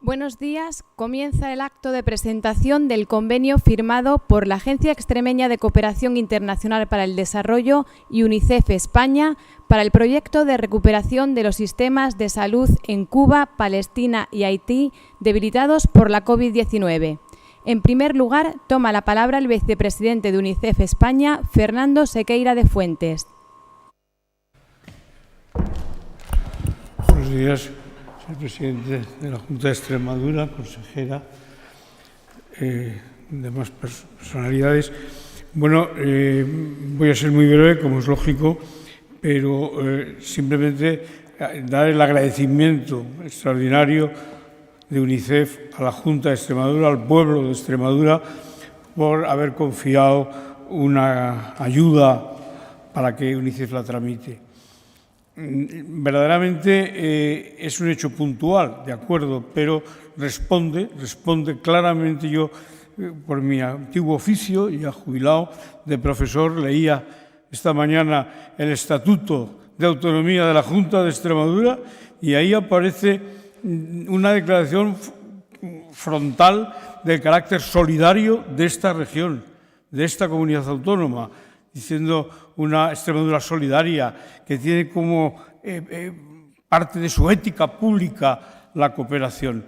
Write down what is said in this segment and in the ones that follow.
Buenos días. Comienza el acto de presentación del convenio firmado por la Agencia Extremeña de Cooperación Internacional para el Desarrollo y UNICEF España para el proyecto de recuperación de los sistemas de salud en Cuba, Palestina y Haití debilitados por la COVID-19. En primer lugar, toma la palabra el vicepresidente de UNICEF España, Fernando Sequeira de Fuentes. Buenos días. El presidente de la Junta de Extremadura, consejera, demás personalidades. Bueno, voy a ser muy breve, como es lógico, pero simplemente dar el agradecimiento extraordinario de UNICEF a la Junta de Extremadura, al pueblo de Extremadura, por haber confiado una ayuda para que UNICEF la tramite. Verdaderamente es un hecho puntual, de acuerdo, pero responde claramente. Yo, por mi antiguo oficio, ya jubilado de profesor, leía esta mañana el Estatuto de Autonomía de la Junta de Extremadura y ahí aparece una declaración frontal del carácter solidario de esta región, de esta comunidad autónoma, diciendo una Extremadura solidaria que tiene como parte de su ética pública la cooperación.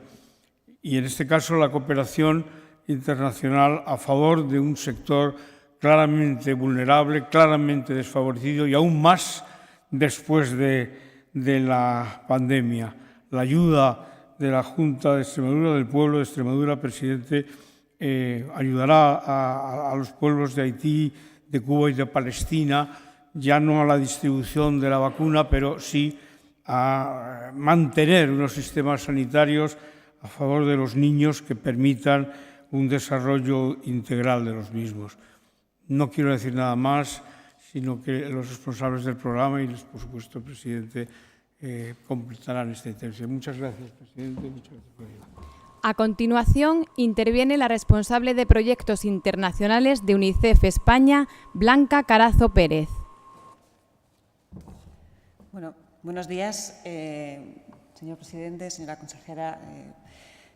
Y en este caso la cooperación internacional a favor de un sector claramente vulnerable, claramente desfavorecido y aún más después de la pandemia. La ayuda de la Junta de Extremadura, del pueblo de Extremadura, presidente, ayudará a los pueblos de Haití, de Cuba y de Palestina, ya no a la distribución de la vacuna, pero sí a mantener unos sistemas sanitarios a favor de los niños que permitan un desarrollo integral de los mismos. No quiero decir nada más, sino que los responsables del programa y, por supuesto, el presidente completarán esta intervención. Muchas gracias, presidente. Muchas gracias por ello. A continuación, interviene la responsable de proyectos internacionales de UNICEF España, Blanca Carazo Pérez. Bueno, buenos días, señor presidente, señora consejera.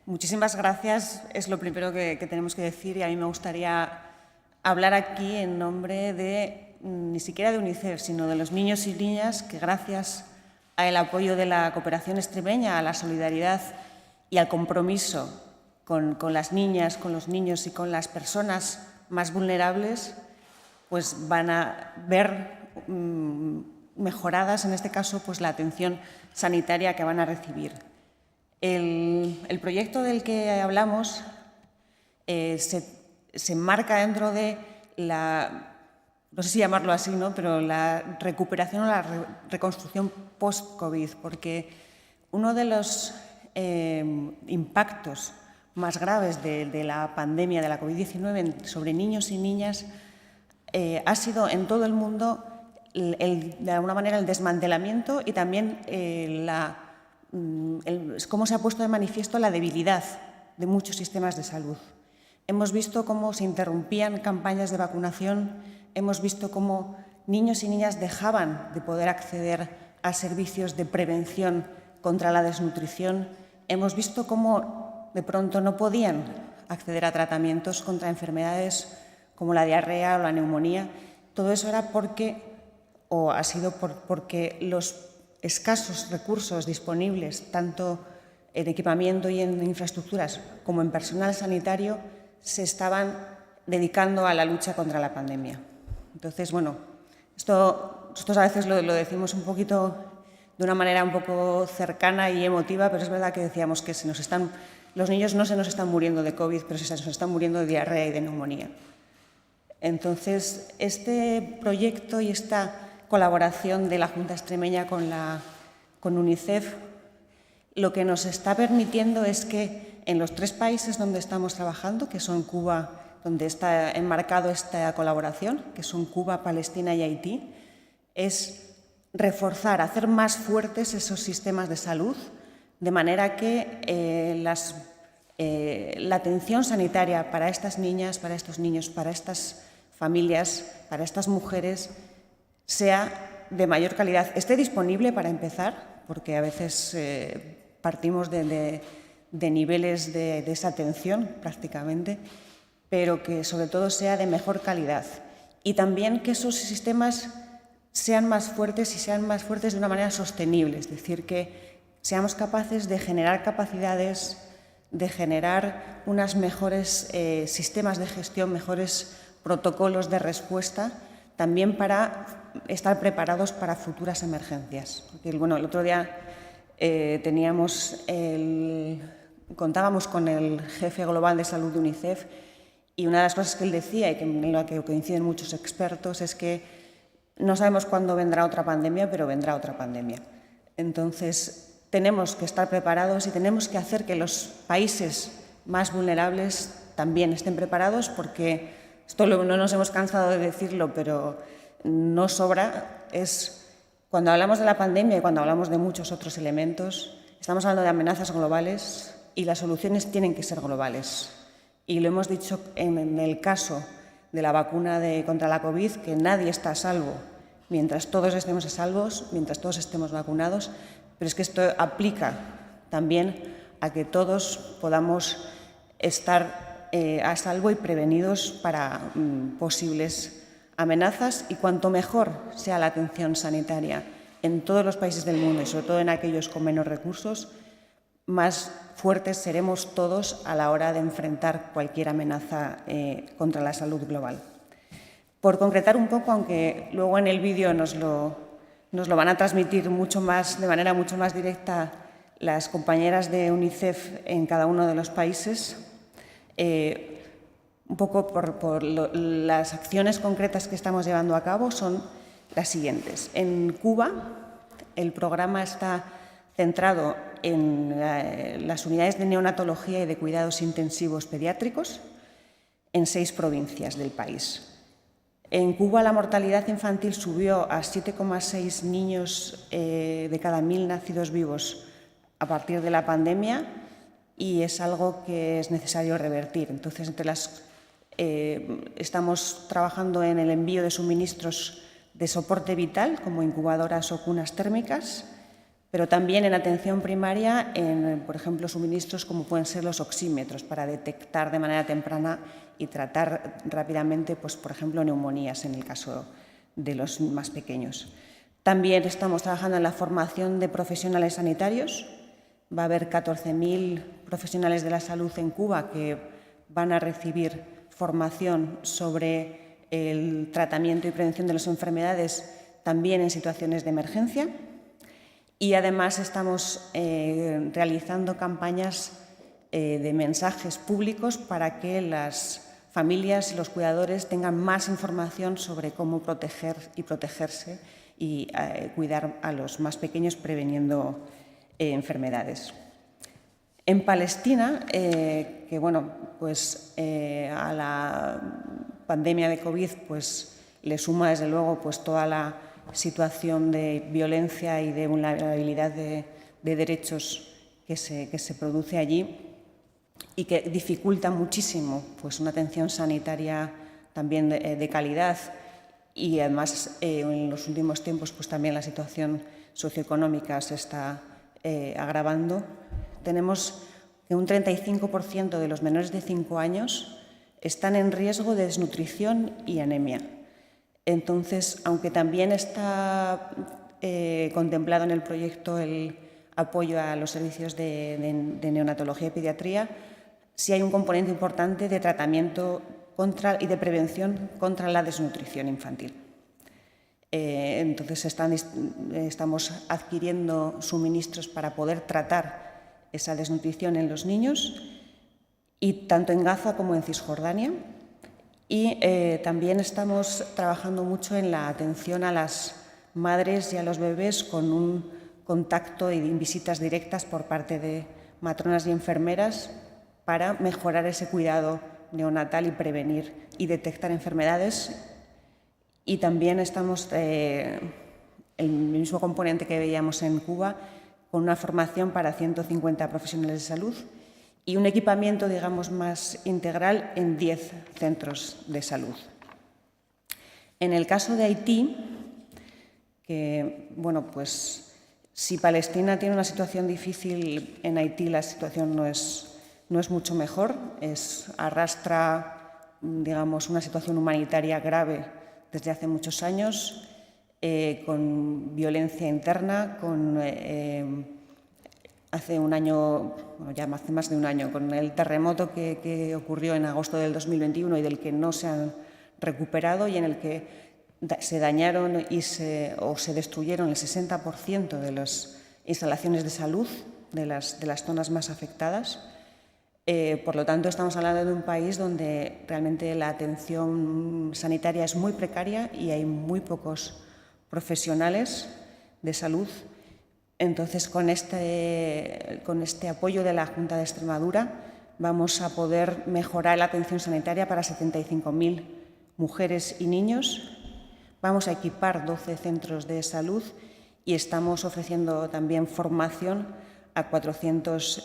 Muchísimas gracias. Es lo primero que tenemos que decir y a mí me gustaría hablar aquí en nombre de, ni siquiera de UNICEF, sino de los niños y niñas que gracias al apoyo de la cooperación extremeña, a la solidaridad y al compromiso con las niñas, con los niños y con las personas más vulnerables, pues van a ver mejoradas, en este caso, pues la atención sanitaria que van a recibir. El proyecto del que hablamos se enmarca dentro de la, no sé si llamarlo así, ¿no?, pero la recuperación o la reconstrucción post-COVID, porque uno de los impactos más graves de la pandemia de la COVID-19 sobre niños y niñas ha sido en todo el mundo de alguna manera el desmantelamiento y también cómo se ha puesto de manifiesto la debilidad de muchos sistemas de salud. Hemos visto cómo se interrumpían campañas de vacunación, hemos visto cómo niños y niñas dejaban de poder acceder a servicios de prevención contra la desnutrición, hemos visto cómo de pronto no podían acceder a tratamientos contra enfermedades como la diarrea o la neumonía. Todo eso era porque los escasos recursos disponibles, tanto en equipamiento y en infraestructuras como en personal sanitario, se estaban dedicando a la lucha contra la pandemia. Entonces, bueno, nosotros a veces lo decimos un poquito de una manera un poco cercana y emotiva, pero es verdad que decíamos que los niños no se nos están muriendo de COVID, pero se nos están muriendo de diarrea y de neumonía. Entonces, este proyecto y esta colaboración de la Junta Extremeña con UNICEF, lo que nos está permitiendo es que en los 3 países donde estamos trabajando, que son Cuba, donde está enmarcado esta colaboración, que son Cuba, Palestina y Haití, es reforzar, hacer más fuertes esos sistemas de salud, de manera que la atención sanitaria para estas niñas, para estos niños, para estas familias, para estas mujeres, sea de mayor calidad, esté disponible para empezar, porque a veces partimos de de niveles de desatención prácticamente, pero que sobre todo sea de mejor calidad. Y también que esos sistemas sean más fuertes y sean más fuertes de una manera sostenible, es decir, que seamos capaces de generar capacidades, de generar unos mejores sistemas de gestión, mejores protocolos de respuesta, también para estar preparados para futuras emergencias. Porque, bueno, el otro día contábamos con el jefe global de salud de UNICEF y una de las cosas que él decía, y en la que coinciden muchos expertos, es que no sabemos cuándo vendrá otra pandemia, pero vendrá otra pandemia. Entonces, tenemos que estar preparados y tenemos que hacer que los países más vulnerables también estén preparados, porque esto no nos hemos cansado de decirlo, pero no sobra. Cuando hablamos de la pandemia y cuando hablamos de muchos otros elementos, estamos hablando de amenazas globales y las soluciones tienen que ser globales. Y lo hemos dicho en el caso de la vacuna contra la COVID, que nadie está a salvo mientras todos estemos a salvo, mientras todos estemos vacunados, pero es que esto aplica también a que todos podamos estar a salvo y prevenidos para posibles amenazas, y cuanto mejor sea la atención sanitaria en todos los países del mundo y sobre todo en aquellos con menos recursos, más fuertes seremos todos a la hora de enfrentar cualquier amenaza contra la salud global. Por concretar un poco, aunque luego en el vídeo nos lo van a transmitir de manera mucho más directa las compañeras de UNICEF en cada uno de los países, un poco por las acciones concretas que estamos llevando a cabo son las siguientes. En Cuba, el programa está centrado en las unidades de neonatología y de cuidados intensivos pediátricos en 6 provincias del país. En Cuba la mortalidad infantil subió a 7,6 niños de cada 1.000 nacidos vivos a partir de la pandemia, y es algo que es necesario revertir. Entonces, estamos trabajando en el envío de suministros de soporte vital, como incubadoras o cunas térmicas, pero también en atención primaria, por ejemplo, suministros como pueden ser los oxímetros, para detectar de manera temprana y tratar rápidamente, pues, por ejemplo, neumonías en el caso de los más pequeños. También estamos trabajando en la formación de profesionales sanitarios. Va a haber 14.000 profesionales de la salud en Cuba que van a recibir formación sobre el tratamiento y prevención de las enfermedades también en situaciones de emergencia. Y además estamos realizando campañas de mensajes públicos para que las familias y los cuidadores tengan más información sobre cómo proteger y protegerse y cuidar a los más pequeños preveniendo enfermedades. En Palestina, que bueno, pues a la pandemia de COVID pues le suma desde luego pues toda la situación de violencia y de vulnerabilidad de derechos que se produce allí y que dificulta muchísimo pues una atención sanitaria también de calidad, y además en los últimos tiempos pues también la situación socioeconómica se está agravando. Tenemos que un 35% de los menores de 5 años están en riesgo de desnutrición y anemia. Entonces, aunque también está contemplado en el proyecto el apoyo a los servicios de neonatología y pediatría, sí hay un componente importante de tratamiento y de prevención contra la desnutrición infantil. Entonces, estamos adquiriendo suministros para poder tratar esa desnutrición en los niños, y tanto en Gaza como en Cisjordania. Y también estamos trabajando mucho en la atención a las madres y a los bebés, con un contacto y visitas directas por parte de matronas y enfermeras para mejorar ese cuidado neonatal y prevenir y detectar enfermedades. Y también estamos, el mismo componente que veíamos en Cuba, con una formación para 150 profesionales de salud y un equipamiento, digamos, más integral en 10 centros de salud. En el caso de Haití, que bueno, pues Si Palestina tiene una situación difícil, en Haití la situación no es mucho mejor. Arrastra, digamos, una situación humanitaria grave desde hace muchos años, con violencia interna, hace un año, bueno, ya hace más de un año, con el terremoto que ocurrió en agosto del 2021 y del que no se han recuperado y en el que se dañaron o se destruyeron el 60% de las instalaciones de salud de las zonas más afectadas. Por lo tanto, estamos hablando de un país donde realmente la atención sanitaria es muy precaria y hay muy pocos profesionales de salud. Entonces, con este apoyo de la Junta de Extremadura vamos a poder mejorar la atención sanitaria para 75.000 mujeres y niños. Vamos a equipar 12 centros de salud y estamos ofreciendo también formación a 400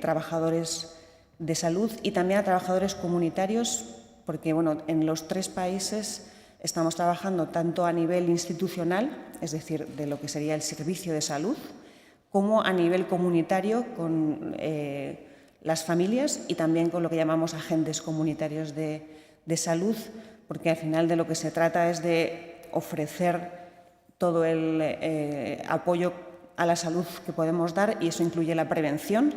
trabajadores de salud y también a trabajadores comunitarios, porque bueno, en los 3 países estamos trabajando tanto a nivel institucional, es decir, de lo que sería el servicio de salud, como a nivel comunitario con las familias y también con lo que llamamos agentes comunitarios de salud, porque al final de lo que se trata es de ofrecer todo el apoyo a la salud que podemos dar, y eso incluye la prevención,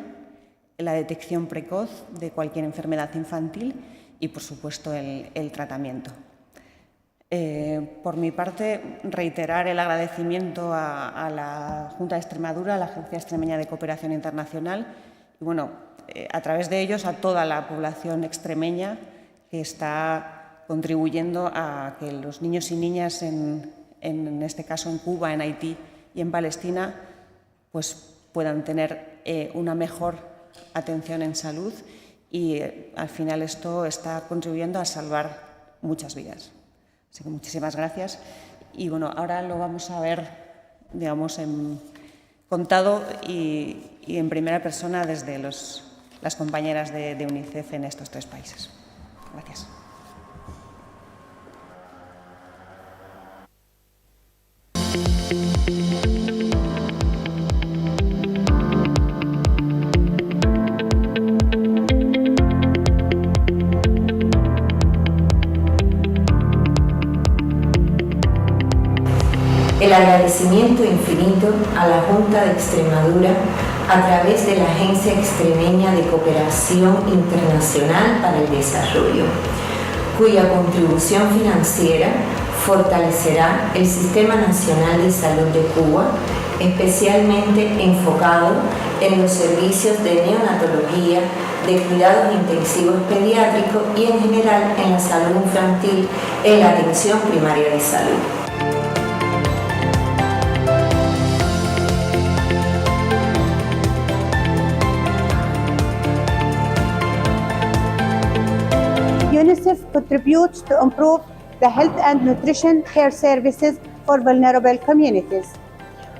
la detección precoz de cualquier enfermedad infantil y, por supuesto, el tratamiento. Por mi parte, reiterar el agradecimiento a la Junta de Extremadura, a la Agencia Extremeña de Cooperación Internacional y, bueno, a través de ellos a toda la población extremeña que está contribuyendo a que los niños y niñas, en este caso en Cuba, en Haití y en Palestina, pues puedan tener una mejor atención en salud y al final esto está contribuyendo a salvar muchas vidas. Así que muchísimas gracias. Y bueno, ahora lo vamos a ver, digamos, contado y en primera persona desde las compañeras de UNICEF en estos 3 países. Gracias. El agradecimiento infinito a la Junta de Extremadura a través de la Agencia Extremeña de Cooperación Internacional para el Desarrollo, cuya contribución financiera fortalecerá el Sistema Nacional de Salud de Cuba, especialmente enfocado en los servicios de neonatología, de cuidados intensivos pediátricos y en general en la salud infantil en la atención primaria de salud. UNICEF contributes to improve the health and nutrition care services for vulnerable communities,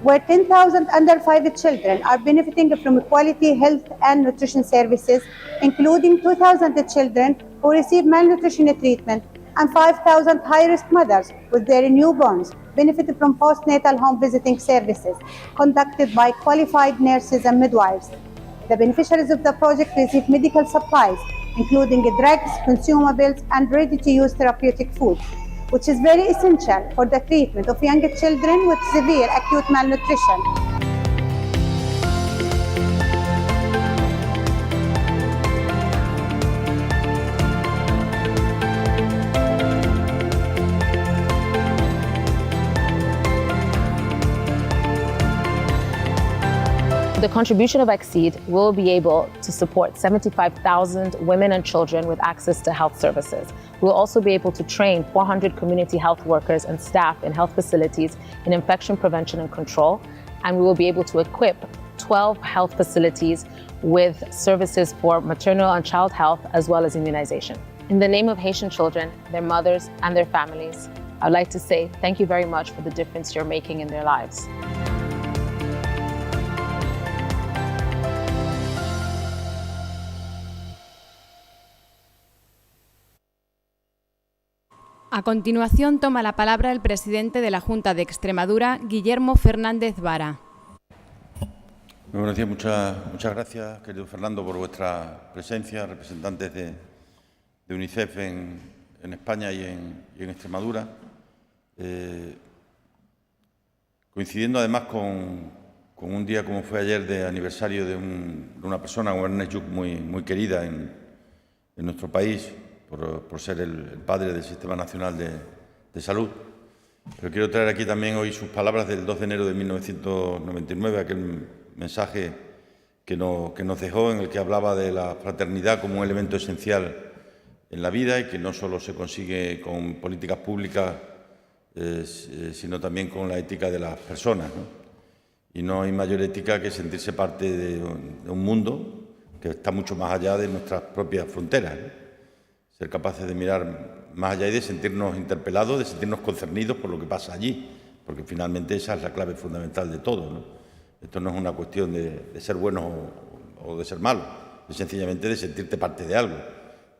where 10,000 under 5 children are benefiting from quality health and nutrition services, including 2,000 children who receive malnutrition treatment and 5,000 high-risk mothers with their newborns benefit from postnatal home visiting services conducted by qualified nurses and midwives. The beneficiaries of the project receive medical supplies, including drugs, consumables, and ready-to-use therapeutic food, which is very essential for the treatment of young children with severe acute malnutrition. The contribution of Exceed will be able to support 75,000 women and children with access to health services. We'll also be able to train 400 community health workers and staff in health facilities in infection prevention and control, and we will be able to equip 12 health facilities with services for maternal and child health as well as immunization. In the name of Haitian children, their mothers, and their families, I'd like to say thank you very much for the difference you're making in their lives. A continuación toma la palabra el presidente de la Junta de Extremadura, Guillermo Fernández Vara. Muy buenos días, muchas gracias, querido Fernando, por vuestra presencia, representantes de UNICEF en España y en Extremadura. Coincidiendo además con un día como fue ayer de aniversario de una persona, Ernest Lluch, muy querida en nuestro país por ser el padre del Sistema Nacional de Salud. Pero quiero traer aquí también hoy sus palabras del 2 de enero de 1999, aquel mensaje que nos dejó, en el que hablaba de la fraternidad como un elemento esencial en la vida y que no solo se consigue con políticas públicas, sino también con la ética de las personas, ¿no? Y no hay mayor ética que sentirse parte de un mundo que está mucho más allá de nuestras propias fronteras, ¿no? Ser capaces de mirar más allá y de sentirnos interpelados, de sentirnos concernidos por lo que pasa allí, porque finalmente esa es la clave fundamental de todo, ¿no? Esto no es una cuestión de ser bueno o de ser malo, es sencillamente de sentirte parte de algo,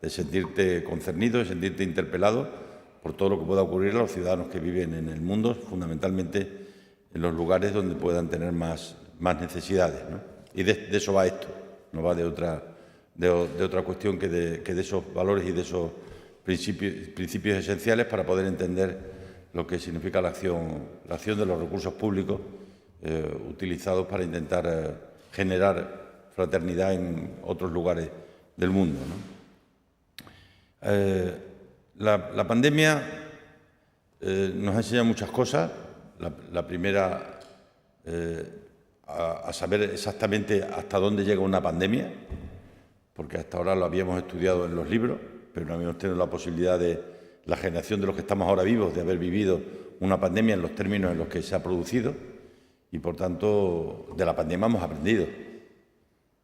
de sentirte concernido, de sentirte interpelado por todo lo que pueda ocurrir a los ciudadanos que viven en el mundo, fundamentalmente en los lugares donde puedan tener más necesidades, ¿no? Y de eso va esto, no va de otra cuestión que de esos valores y de esos principios esenciales para poder entender lo que significa la acción de los recursos públicos utilizados para intentar generar fraternidad en otros lugares del mundo, ¿no? La pandemia nos ha enseñado muchas cosas. La primera, a saber exactamente hasta dónde llega una pandemia, porque hasta ahora lo habíamos estudiado en los libros, pero no habíamos tenido la posibilidad de la generación de los que estamos ahora vivos, de haber vivido una pandemia en los términos en los que se ha producido. Y, por tanto, de la pandemia hemos aprendido.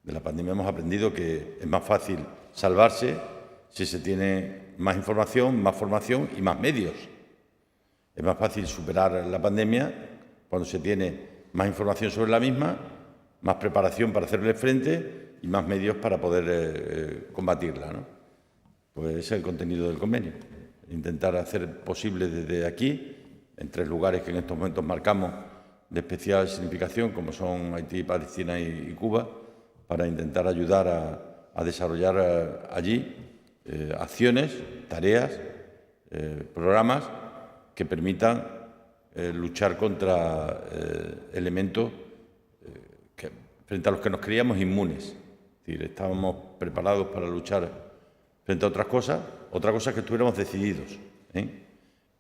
De la pandemia hemos aprendido que es más fácil salvarse si se tiene más información, más formación y más medios. Es más fácil superar la pandemia cuando se tiene más información sobre la misma, más preparación para hacerle frente y más medios para poder combatirla, ¿no? Pues ese es el contenido del convenio. Intentar hacer posible desde aquí, en 3 lugares que en estos momentos marcamos de especial significación, como son Haití, Palestina y Cuba, para intentar ayudar a desarrollar allí acciones, tareas, programas que permitan luchar contra elementos frente a los que nos creíamos inmunes. Es decir, estábamos preparados para luchar frente a otras cosas. Otra cosa es que estuviéramos decididos,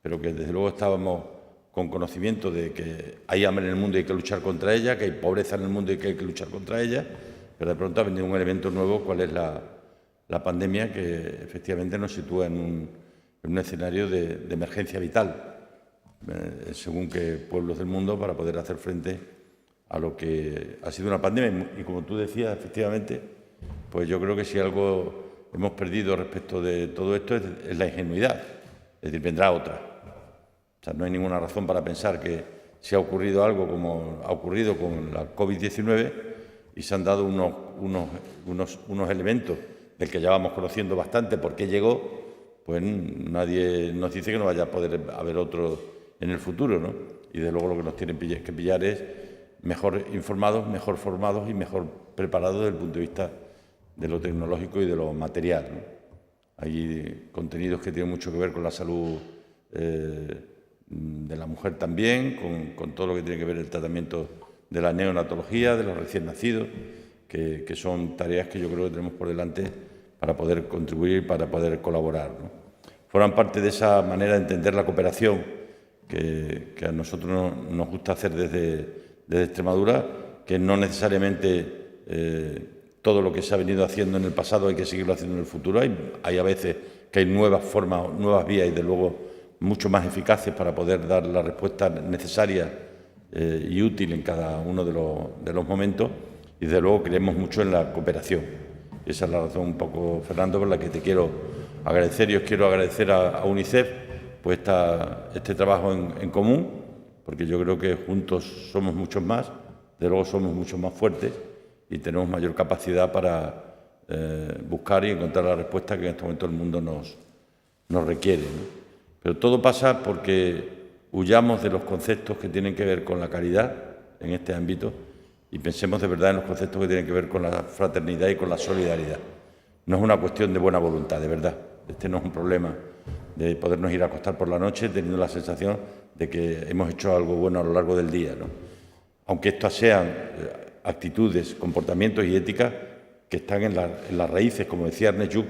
pero que desde luego estábamos con conocimiento de que hay hambre en el mundo y hay que luchar contra ella, que hay pobreza en el mundo y que hay que luchar contra ella, pero de pronto ha venido un elemento nuevo, cuál es la pandemia, que efectivamente nos sitúa en un escenario de emergencia vital, según qué pueblos del mundo, para poder hacer frente a lo que ha sido una pandemia. Y como tú decías, efectivamente, pues yo creo que si algo hemos perdido respecto de todo esto es la ingenuidad, es decir, vendrá otra. O sea, no hay ninguna razón para pensar que si ha ocurrido algo como ha ocurrido con la COVID-19 y se han dado unos elementos del que ya vamos conociendo bastante por qué llegó, pues nadie nos dice que no vaya a poder haber otro en el futuro, ¿no? Y desde luego lo que nos tienen que pillar es mejor informados, mejor formados y mejor preparados desde el punto de vista de lo tecnológico y de lo material, ¿no? Hay contenidos que tienen mucho que ver con la salud de la mujer también, con todo lo que tiene que ver el tratamiento de la neonatología, de los recién nacidos, que son tareas que yo creo que tenemos por delante para poder contribuir, para poder colaborar, ¿no? Forman parte de esa manera de entender la cooperación que a nosotros nos gusta hacer desde Extremadura, que no necesariamente todo lo que se ha venido haciendo en el pasado hay que seguirlo haciendo en el futuro. Hay a veces que hay nuevas formas, nuevas vías y, de luego, mucho más eficaces para poder dar la respuesta necesaria y útil en cada uno de los momentos. Y, desde luego, creemos mucho en la cooperación. Y esa es la razón un poco, Fernando, por la que te quiero agradecer. Y os quiero agradecer a UNICEF pues este trabajo en común, porque yo creo que juntos somos muchos más, de luego somos mucho más fuertes y tenemos mayor capacidad para buscar y encontrar la respuesta que en este momento el mundo nos requiere, ¿no? Pero todo pasa porque huyamos de los conceptos que tienen que ver con la caridad en este ámbito y pensemos de verdad en los conceptos que tienen que ver con la fraternidad y con la solidaridad. No es una cuestión de buena voluntad, de verdad. Este no es un problema de podernos ir a acostar por la noche teniendo la sensación de que hemos hecho algo bueno a lo largo del día, ¿no? Aunque estas sean actitudes, comportamientos y éticas que están en las raíces, como decía Ernest Lluch,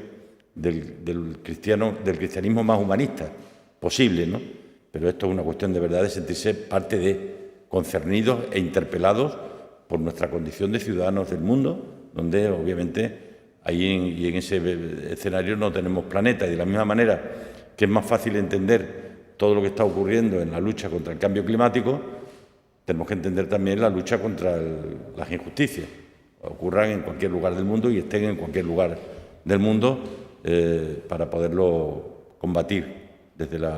del cristianismo más humanista posible, ¿no? Pero esto es una cuestión de verdad de sentirse parte de, concernidos e interpelados por nuestra condición de ciudadanos del mundo, donde obviamente ahí en ese escenario no tenemos planeta. Y de la misma manera que es más fácil entender todo lo que está ocurriendo en la lucha contra el cambio climático, tenemos que entender también la lucha contra las injusticias, ocurran en cualquier lugar del mundo y estén en cualquier lugar del mundo, para poderlo combatir desde el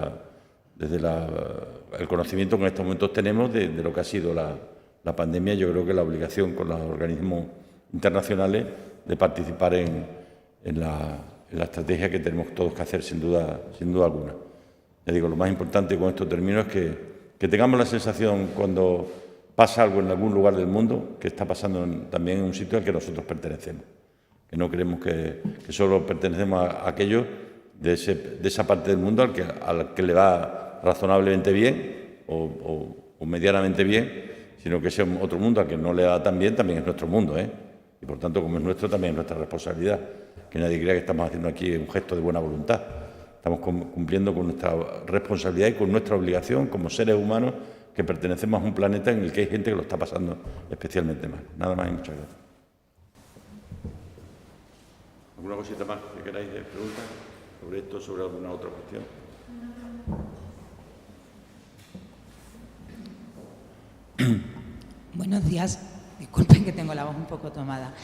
conocimiento que en estos momentos tenemos de lo que ha sido la pandemia. Yo creo que la obligación con los organismos internacionales de participar en la estrategia que tenemos todos que hacer, sin duda alguna. Ya digo, lo más importante, con esto termino, es que tengamos la sensación cuando pasa algo en algún lugar del mundo que está pasando también en un sitio al que nosotros pertenecemos. Que no creemos que solo pertenecemos a aquellos de esa parte del mundo al que le va razonablemente bien o medianamente bien, sino que sea otro mundo al que no le va tan bien, también es nuestro mundo, ¿eh? Y por tanto, como es nuestro, también es nuestra responsabilidad. Que nadie crea que estamos haciendo aquí un gesto de buena voluntad. Estamos cumpliendo con nuestra responsabilidad y con nuestra obligación como seres humanos que pertenecemos a un planeta en el que hay gente que lo está pasando especialmente mal. Nada más y muchas gracias. ¿Alguna cosita más que queráis preguntar sobre esto, sobre alguna otra cuestión? Buenos días. Disculpen que tengo la voz un poco tomada.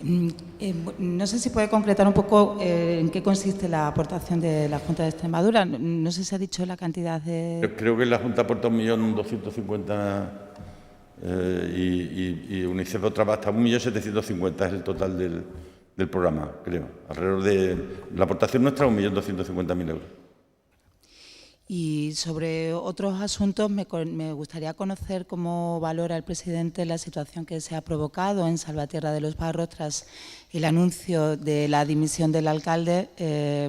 No sé si puede concretar un poco en qué consiste la aportación de la Junta de Extremadura. No sé si ha dicho la cantidad de... Creo que la Junta aporta 1.250.000 y UNICEF otra hasta 1.750.000 es el total del programa, creo. Alrededor de la aportación nuestra, 1.250.000 euros. Y sobre otros asuntos, me gustaría conocer cómo valora el presidente la situación que se ha provocado en Salvatierra de los Barros tras el anuncio de la dimisión del alcalde,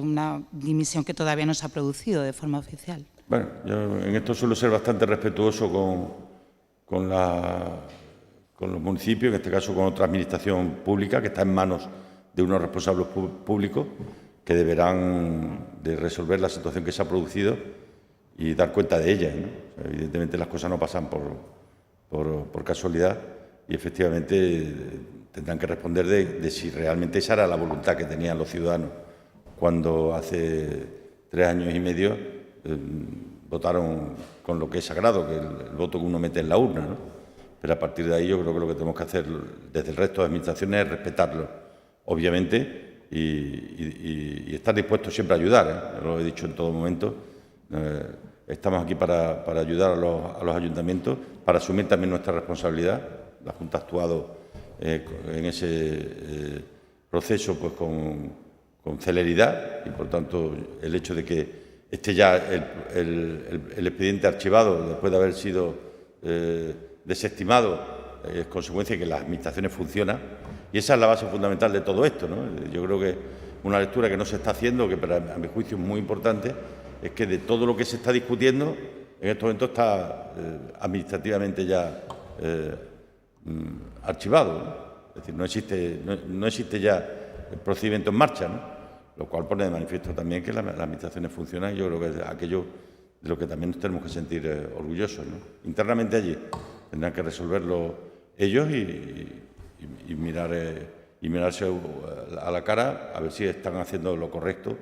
una dimisión que todavía no se ha producido de forma oficial. Bueno, yo en esto suelo ser bastante respetuoso con los municipios, en este caso con otra administración pública que está en manos de unos responsables públicos que deberán de resolver la situación que se ha producido y dar cuenta de ella, ¿no? Evidentemente las cosas no pasan por casualidad y efectivamente tendrán que responder de si realmente esa era la voluntad que tenían los ciudadanos cuando hace 3 años y medio votaron con lo que es sagrado, que el voto que uno mete en la urna, ¿no? Pero a partir de ahí yo creo que lo que tenemos que hacer desde el resto de administraciones es respetarlo, obviamente, y estar dispuestos siempre a ayudar, ¿eh? Yo lo he dicho en todo momento. Estamos aquí para ayudar a los ayuntamientos, para asumir también nuestra responsabilidad. La Junta ha actuado en ese proceso pues con celeridad y, por tanto, el hecho de que esté ya el expediente archivado después de haber sido desestimado es consecuencia de que las administraciones funcionan y esa es la base fundamental de todo esto, ¿no? Yo creo que una lectura que no se está haciendo, que a mi juicio es muy importante, es que de todo lo que se está discutiendo, en estos momentos está administrativamente ya archivado, ¿no? Es decir, no existe ya el procedimiento en marcha, ¿no? Lo cual pone de manifiesto también que las administraciones funcionan y yo creo que es aquello de lo que también nos tenemos que sentir orgullosos, ¿no? Internamente allí tendrán que resolverlo ellos y mirarse a la cara a ver si están haciendo lo correcto,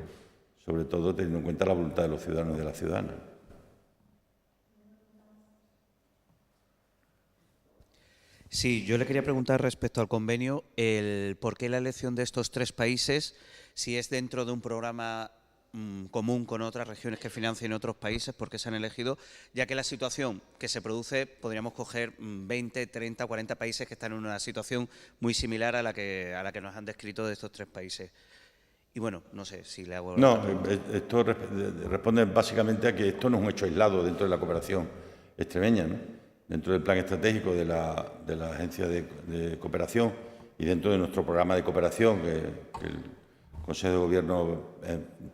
sobre todo teniendo en cuenta la voluntad de los ciudadanos y de las ciudadanas. Sí, yo le quería preguntar respecto al convenio el por qué la elección de estos 3 países, si es dentro de un programa común con otras regiones que financian otros países, por qué se han elegido, ya que la situación que se produce, podríamos coger 20, 30, 40 países que están en una situación muy similar a la que nos han descrito de estos 3 países. Y bueno, no sé si le hago... No, esto responde básicamente a que esto no es un hecho aislado dentro de la cooperación extremeña, ¿no? dentro del plan estratégico de la Agencia de Cooperación y dentro de nuestro programa de cooperación que el Consejo de Gobierno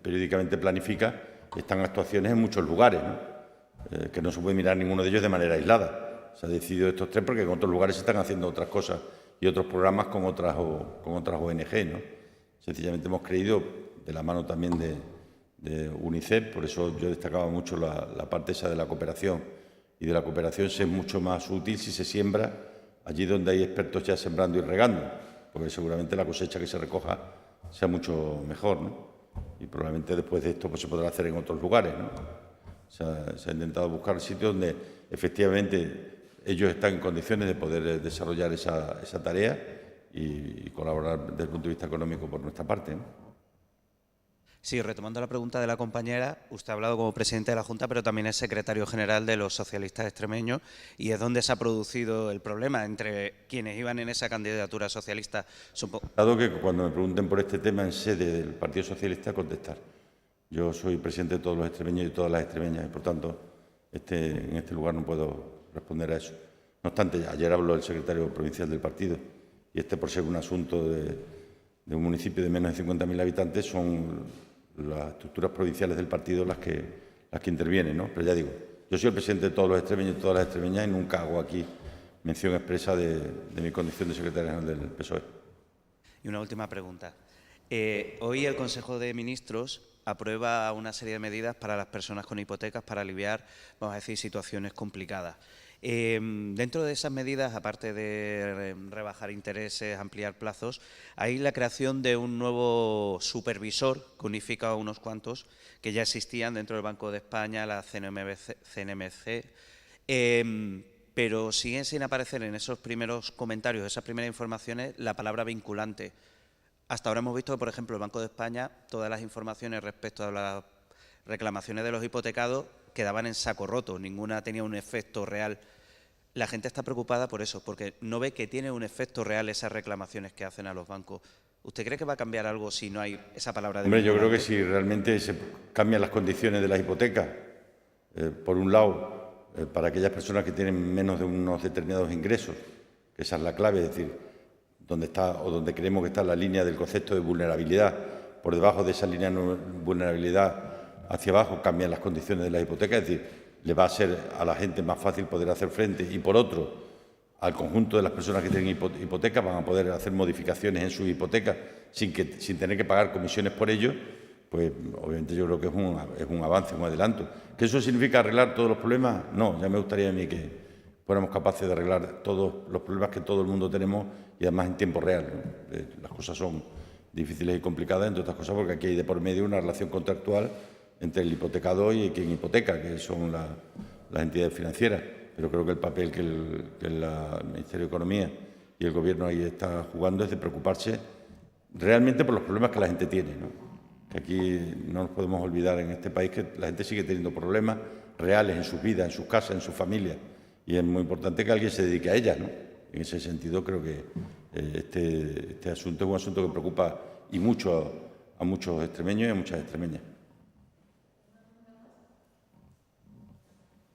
periódicamente planifica, están actuaciones en muchos lugares, ¿no? Que no se puede mirar ninguno de ellos de manera aislada. Se ha decidido estos tres porque en otros lugares se están haciendo otras cosas y otros programas con otras ONG, ¿no? Sencillamente hemos creído, de la mano también de UNICEF, por eso yo destacaba mucho la parte esa de la cooperación, y de la cooperación es mucho más útil si se siembra allí donde hay expertos ya sembrando y regando, porque seguramente la cosecha que se recoja sea mucho mejor, ¿no? Y probablemente después de esto pues, se podrá hacer en otros lugares, ¿no? Se ha intentado buscar sitios donde efectivamente ellos están en condiciones de poder desarrollar esa tarea y colaborar desde el punto de vista económico por nuestra parte, ¿no? Sí, retomando la pregunta de la compañera, usted ha hablado como presidente de la Junta, pero también es secretario general de los socialistas extremeños y es donde se ha producido el problema entre quienes iban en esa candidatura socialista. Dado que cuando me pregunten por este tema en sede del Partido Socialista, contestar. Yo soy presidente de todos los extremeños y de todas las extremeñas y, por tanto, en este lugar no puedo responder a eso. No obstante, ayer habló el secretario provincial del partido y por ser un asunto de un municipio de menos de 50.000 habitantes, son las estructuras provinciales del partido las que intervienen, ¿no? Pero ya digo, yo soy el presidente de todos los extremeños y todas las extremeñas y nunca hago aquí mención expresa de mi condición de secretario general del PSOE. Y una última pregunta. Hoy el Consejo de Ministros aprueba una serie de medidas para las personas con hipotecas para aliviar, vamos a decir, situaciones complicadas. Dentro de esas medidas, aparte de rebajar intereses, ampliar plazos, hay la creación de un nuevo supervisor que unifica a unos cuantos que ya existían dentro del Banco de España, la CNMC, pero siguen sin aparecer en esos primeros comentarios, esas primeras informaciones, la palabra vinculante. Hasta ahora hemos visto que, por ejemplo, el Banco de España, todas las informaciones respecto a las reclamaciones de los hipotecados quedaban en saco roto, ninguna tenía un efecto real. La gente está preocupada por eso, porque no ve que tiene un efecto real esas reclamaciones que hacen a los bancos. ¿Usted cree que va a cambiar algo si no hay esa palabra de vinculante? Hombre, yo creo que si realmente se cambian las condiciones de las hipotecas, por un lado, para aquellas personas que tienen menos de unos determinados ingresos, que esa es la clave, es decir, donde está o donde creemos que está la línea del concepto de vulnerabilidad, por debajo de esa línea de vulnerabilidad hacia abajo cambian las condiciones de la hipoteca, es decir, le va a ser a la gente más fácil poder hacer frente y, por otro, al conjunto de las personas que tienen hipoteca van a poder hacer modificaciones en sus hipotecas sin tener que pagar comisiones por ello, pues obviamente yo creo que es un avance, un adelanto. ¿Que eso significa arreglar todos los problemas? No, ya me gustaría a mí que fuéramos capaces de arreglar todos los problemas que todo el mundo tenemos y además en tiempo real, ¿no? Las cosas son difíciles y complicadas, entre otras cosas porque aquí hay de por medio una relación contractual entre el hipotecador y quien hipoteca, que son las entidades financieras. Pero creo que el papel que el Ministerio de Economía y el Gobierno ahí está jugando es de preocuparse realmente por los problemas que la gente tiene, ¿no? Que aquí no nos podemos olvidar en este país que la gente sigue teniendo problemas reales en sus vidas, en sus casas, en sus familias. Y es muy importante que alguien se dedique a ellas, ¿no? En ese sentido creo que este asunto es un asunto que preocupa y mucho a muchos extremeños y a muchas extremeñas.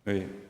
Muy bien.